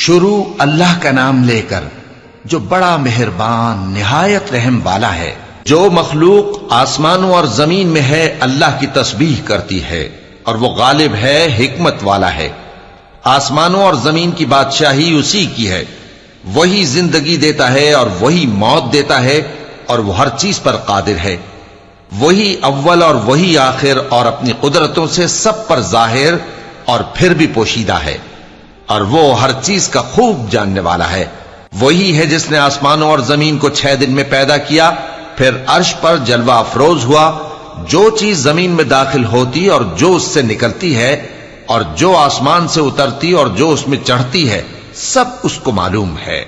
شروع اللہ کا نام لے کر جو بڑا مہربان نہایت رحم والا ہے۔ جو مخلوق آسمانوں اور زمین میں ہے اللہ کی تسبیح کرتی ہے اور وہ غالب ہے، حکمت والا ہے۔ آسمانوں اور زمین کی بادشاہی اسی کی ہے، وہی زندگی دیتا ہے اور وہی موت دیتا ہے اور وہ ہر چیز پر قادر ہے۔ وہی اول اور وہی آخر اور اپنی قدرتوں سے سب پر ظاہر اور پھر بھی پوشیدہ ہے، اور وہ ہر چیز کا خوب جاننے والا ہے۔ وہی ہے جس نے آسمانوں اور زمین کو 6 دن میں پیدا کیا، پھر عرش پر جلوہ افروز ہوا۔ جو چیز زمین میں داخل ہوتی اور جو اس سے نکلتی ہے اور جو آسمان سے اترتی اور جو اس میں چڑھتی ہے، سب اس کو معلوم ہے۔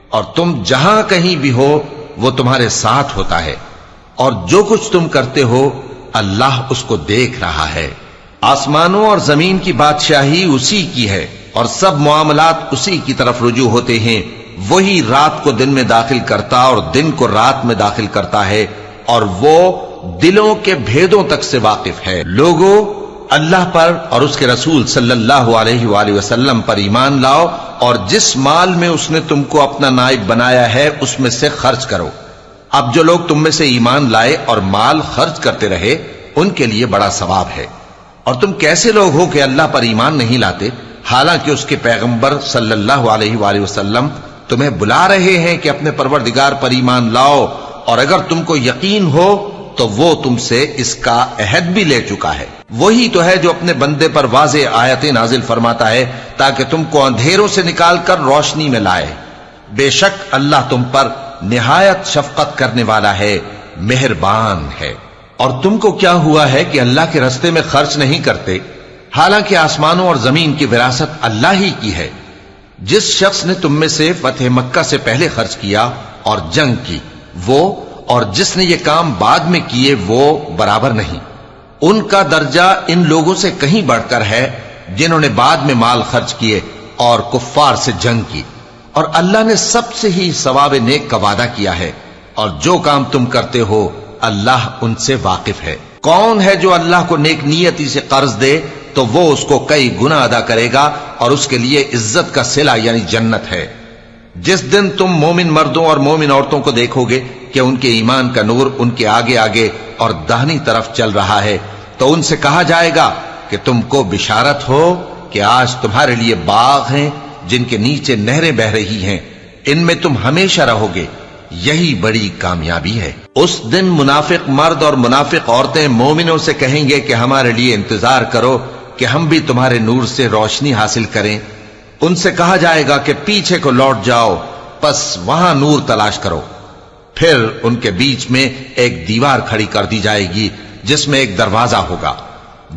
اور تم جہاں کہیں بھی ہو وہ تمہارے ساتھ ہوتا ہے، اور جو کچھ تم کرتے ہو اللہ اس کو دیکھ رہا ہے۔ آسمانوں اور زمین کی بادشاہی اسی کی ہے اور سب معاملات اسی کی طرف رجوع ہوتے ہیں۔ وہی رات کو دن میں داخل کرتا اور دن کو رات میں داخل کرتا ہے، اور وہ دلوں کے بھیدوں تک سے واقف ہے۔ لوگو، اللہ پر اور اس کے رسول صلی اللہ علیہ وآلہ وسلم پر ایمان لاؤ، اور جس مال میں اس نے تم کو اپنا نائب بنایا ہے اس میں سے خرچ کرو۔ اب جو لوگ تم میں سے ایمان لائے اور مال خرچ کرتے رہے ان کے لیے بڑا ثواب ہے۔ اور تم کیسے لوگ ہو کہ اللہ پر ایمان نہیں لاتے، حالانکہ اس کے پیغمبر صلی اللہ علیہ وآلہ وسلم تمہیں بلا رہے ہیں کہ اپنے پروردگار پر ایمان لاؤ، اور اگر تم کو یقین ہو تو وہ تم سے اس کا عہد بھی لے چکا ہے۔ وہی تو ہے جو اپنے بندے پر واضح آیتیں نازل فرماتا ہے تاکہ تم کو اندھیروں سے نکال کر روشنی میں لائے۔ بے شک اللہ تم پر نہایت شفقت کرنے والا ہے، مہربان ہے۔ اور تم کو کیا ہوا ہے کہ اللہ کے راستے میں خرچ نہیں کرتے، حالانکہ آسمانوں اور زمین کی وراثت اللہ ہی کی ہے۔ جس شخص نے تم میں سے فتح مکہ سے پہلے خرچ کیا اور جنگ کی، وہ اور جس نے یہ کام بعد میں کیے وہ برابر نہیں۔ ان کا درجہ ان لوگوں سے کہیں بڑھ کر ہے جنہوں نے بعد میں مال خرچ کیے اور کفار سے جنگ کی، اور اللہ نے سب سے ہی ثواب نیک کا وعدہ کیا ہے، اور جو کام تم کرتے ہو اللہ ان سے واقف ہے۔ کون ہے جو اللہ کو نیک نیتی سے قرض دے تو وہ اس کو کئی گنا ادا کرے گا، اور اس کے لیے عزت کا صلہ یعنی جنت ہے۔ جس دن تم مومن مردوں اور مومن عورتوں کو دیکھو گے کہ ان کے ایمان کا نور ان کے آگے آگے اور داہنی طرف چل رہا ہے، تو ان سے کہا جائے گا کہ تم کو بشارت ہو کہ آج تمہارے لیے باغ ہیں جن کے نیچے نہریں بہ رہی ہیں، ان میں تم ہمیشہ رہو گے، یہی بڑی کامیابی ہے۔ اس دن منافق مرد اور منافق عورتیں مومنوں سے کہیں گے کہ ہمارے لیے انتظار کرو کہ ہم بھی تمہارے نور سے روشنی حاصل کریں۔ ان سے کہا جائے گا کہ پیچھے کو لوٹ جاؤ، پس وہاں نور تلاش کرو۔ پھر ان کے بیچ میں ایک دیوار کھڑی کر دی جائے گی جس میں ایک دروازہ ہوگا،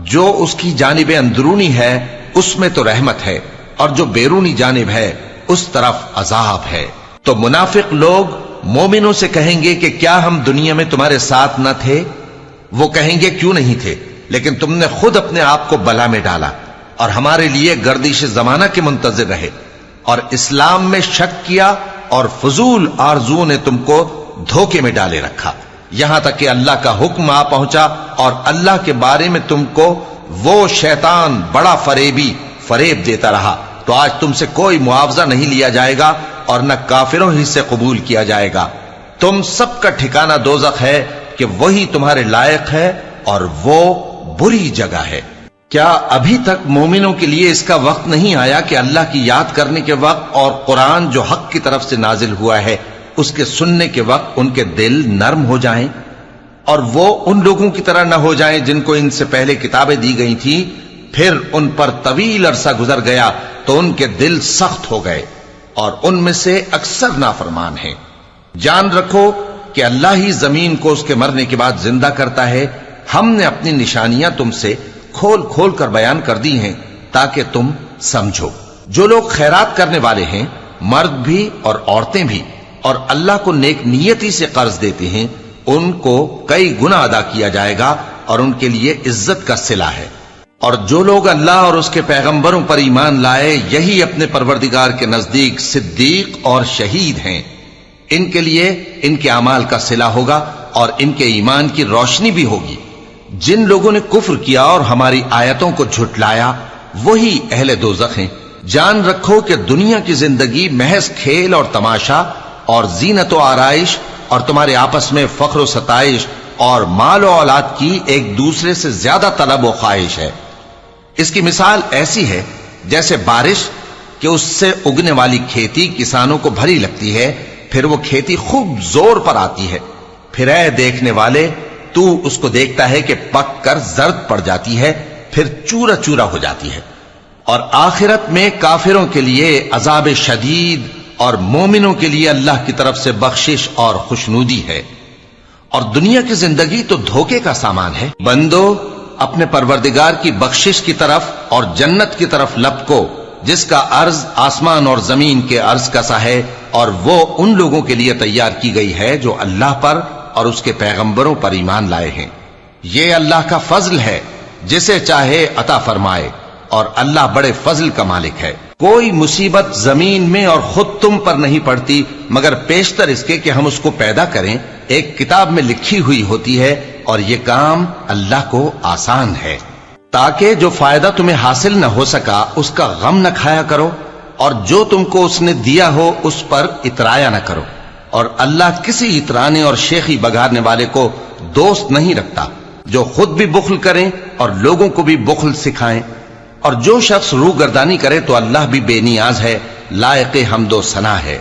جو اس کی جانب اندرونی ہے اس میں تو رحمت ہے، اور جو بیرونی جانب ہے اس طرف عذاب ہے۔ تو منافق لوگ مومنوں سے کہیں گے کہ کیا ہم دنیا میں تمہارے ساتھ نہ تھے؟ وہ کہیں گے کیوں نہیں تھے، لیکن تم نے خود اپنے آپ کو بلا میں ڈالا اور ہمارے لیے گردش زمانہ کے منتظر رہے، اور اسلام میں شک کیا، اور فضول آرزوؤں نے تم کو دھوکے میں ڈالے رکھا، یہاں تک کہ اللہ کا حکم آ پہنچا، اور اللہ کے بارے میں تم کو وہ شیطان بڑا فریب دیتا رہا۔ تو آج تم سے کوئی معاوضہ نہیں لیا جائے گا اور نہ کافروں ہی سے قبول کیا جائے گا۔ تم سب کا ٹھکانہ دوزخ ہے کہ وہی تمہارے لائق ہے، اور وہ بری جگہ ہے۔ کیا ابھی تک مومنوں کے لیے اس کا وقت نہیں آیا کہ اللہ کی یاد کرنے کے وقت اور قرآن جو حق کی طرف سے نازل ہوا ہے اس کے سننے کے وقت ان کے دل نرم ہو جائیں، اور وہ ان لوگوں کی طرح نہ ہو جائیں جن کو ان سے پہلے کتابیں دی گئی تھیں، پھر ان پر طویل عرصہ گزر گیا تو ان کے دل سخت ہو گئے، اور ان میں سے اکثر نافرمان ہیں۔ جان رکھو کہ اللہ ہی زمین کو اس کے مرنے کے بعد زندہ کرتا ہے۔ ہم نے اپنی نشانیاں تم سے کھول کھول کر بیان کر دی ہیں تاکہ تم سمجھو۔ جو لوگ خیرات کرنے والے ہیں، مرد بھی اور عورتیں بھی، اور اللہ کو نیک نیتی سے قرض دیتے ہیں، ان کو کئی گنا ادا کیا جائے گا، اور ان کے لیے عزت کا صلہ ہے۔ اور جو لوگ اللہ اور اس کے پیغمبروں پر ایمان لائے، یہی اپنے پروردگار کے نزدیک صدیق اور شہید ہیں۔ ان کے لیے ان کے اعمال کا صلہ ہوگا اور ان کے ایمان کی روشنی بھی ہوگی۔ جن لوگوں نے کفر کیا اور ہماری آیتوں کو جھٹلایا وہی اہل دوزخ ہیں، جان رکھو کہ دنیا کی زندگی محض کھیل اور تماشا اور زینت و آرائش اور تمہارے آپس میں فخر و ستائش اور مال و اولاد کی ایک دوسرے سے زیادہ طلب و خواہش ہے۔ اس کی مثال ایسی ہے جیسے بارش کہ اس سے اگنے والی کھیتی کسانوں کو بھری لگتی ہے، پھر وہ کھیتی خوب زور پر آتی ہے، پھر اے دیکھنے والے تو اس کو دیکھتا ہے کہ پک کر زرد پڑ جاتی ہے، پھر چورا چورا ہو جاتی ہے۔ اور آخرت میں کافروں کے لیے عذاب شدید اور مومنوں کے لیے اللہ کی طرف سے بخشش اور خوشنودی ہے۔ اور دنیا کی زندگی تو دھوکے کا سامان ہے۔ بندو اپنے پروردگار کی بخشش کی طرف اور جنت کی طرف لپکو جس کا عرض آسمان اور زمین کے عرض کا سا ہے، اور وہ ان لوگوں کے لیے تیار کی گئی ہے جو اللہ پر اور اس کے پیغمبروں پر ایمان لائے ہیں۔ یہ اللہ کا فضل ہے، جسے چاہے عطا فرمائے، اور اللہ بڑے فضل کا مالک ہے۔ کوئی مصیبت زمین میں اور خود تم پر نہیں پڑتی مگر پیشتر اس کے کہ ہم اس کو پیدا کریں، ایک کتاب میں لکھی ہوئی ہوتی ہے، اور یہ کام اللہ کو آسان ہے۔ تاکہ جو فائدہ تمہیں حاصل نہ ہو سکا اس کا غم نہ کھایا کرو، اور جو تم کو اس نے دیا ہو اس پر اترایا نہ کرو۔ اور اللہ کسی اترانے اور شیخی بگارنے والے کو دوست نہیں رکھتا، جو خود بھی بخل کریں اور لوگوں کو بھی بخل سکھائیں۔ اور جو شخص روح گردانی کرے تو اللہ بھی بے نیاز ہے، لائق حمد و ثنا ہے۔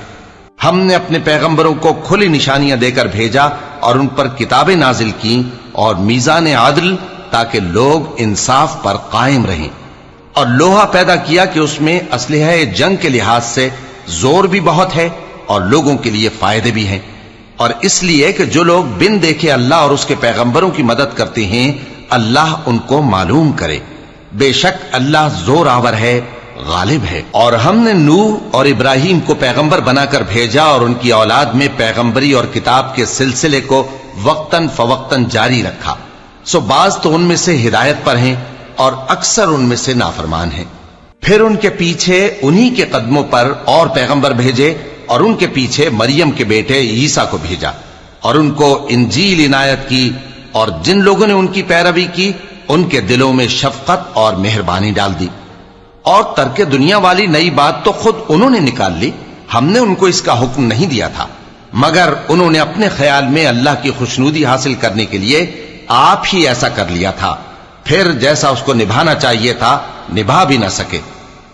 ہم نے اپنے پیغمبروں کو کھلی نشانیاں دے کر بھیجا اور ان پر کتابیں نازل کی اور میزان عدل، تاکہ لوگ انصاف پر قائم رہیں، اور لوہا پیدا کیا کہ اس میں اسلحہ جنگ کے لحاظ سے زور بھی بہت ہے اور لوگوں کے لیے فائدے بھی ہیں، اور اس لیے کہ جو لوگ بن دیکھے اللہ اور اس کے پیغمبروں کی مدد کرتے ہیں اللہ ان کو معلوم کرے۔ بے شک اللہ زور آور ہے، غالب ہے۔ اور ہم نے نوح اور ابراہیم کو پیغمبر بنا کر بھیجا اور ان کی اولاد میں پیغمبری اور کتاب کے سلسلے کو وقتاً فوقتاً جاری رکھا، سو بعض تو ان میں سے ہدایت پر ہیں اور اکثر ان میں سے نافرمان ہیں۔ پھر ان کے پیچھے انہی کے قدموں پر اور پیغمبر بھیجے، اور ان کے پیچھے مریم کے بیٹے عیسیٰ کو بھیجا، اور ان کو انجیل عنایت کی، اور جن لوگوں نے ان کی پیروی کی ان کے دلوں میں شفقت اور مہربانی ڈال دی۔ اور ترک دنیا والی نئی بات تو خود انہوں نے نکال لی، ہم نے ان کو اس کا حکم نہیں دیا تھا، مگر انہوں نے اپنے خیال میں اللہ کی خوشنودی حاصل کرنے کے لیے آپ ہی ایسا کر لیا تھا، پھر جیسا اس کو نبھانا چاہیے تھا نبھا بھی نہ سکے۔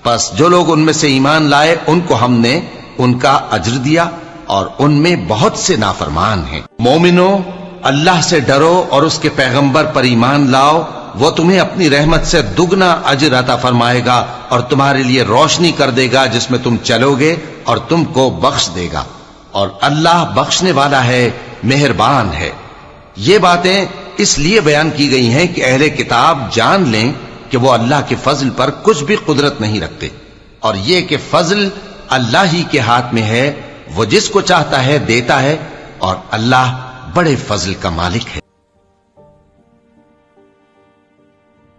پس جو لوگ ان میں سے ایمان لائے ان کو ہم نے ان کا اجر دیا، اور ان میں بہت سے نافرمان ہیں۔ مومنو اللہ سے ڈرو اور اس کے پیغمبر پر ایمان لاؤ، وہ تمہیں اپنی رحمت سے دگنا اجر عطا فرمائے گا اور تمہارے لیے روشنی کر دے گا جس میں تم چلو گے، اور تم کو بخش دے گا، اور اللہ بخشنے والا ہے، مہربان ہے۔ یہ باتیں اس لیے بیان کی گئی ہیں کہ اہل کتاب جان لیں کہ وہ اللہ کے فضل پر کچھ بھی قدرت نہیں رکھتے، اور یہ کہ فضل اللہ ہی کے ہاتھ میں ہے، وہ جس کو چاہتا ہے دیتا ہے، اور اللہ بڑے فضل کا مالک ہے۔